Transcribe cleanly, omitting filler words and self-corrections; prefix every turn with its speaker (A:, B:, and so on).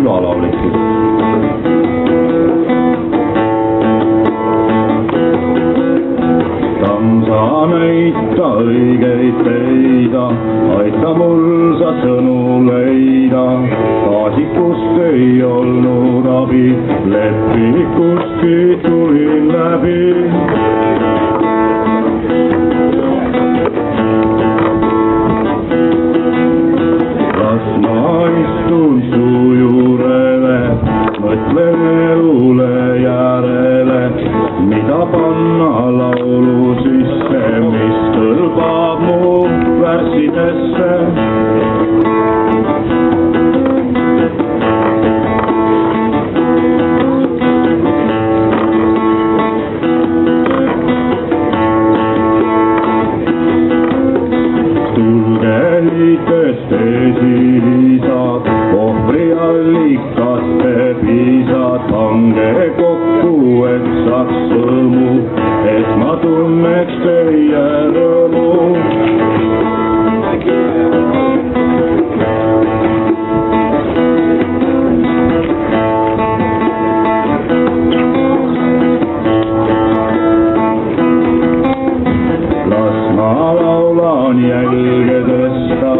A: külalaulikud. Sa näita õigeid teida, aita mul sa sõnu leida. Gaasikust ei olnud abi, lepikustki tulin läbi. Las ma istun su juurele, mõtlen elule järele, mida panna laulu sisse, mis kõlbab mu värssidesse. Tulgelitest esiisad, ohvriallikaste piisad, hange kokku, et saaks sõmu, et ma tunneks teie rõõmu. Las ma laulan jälgedesta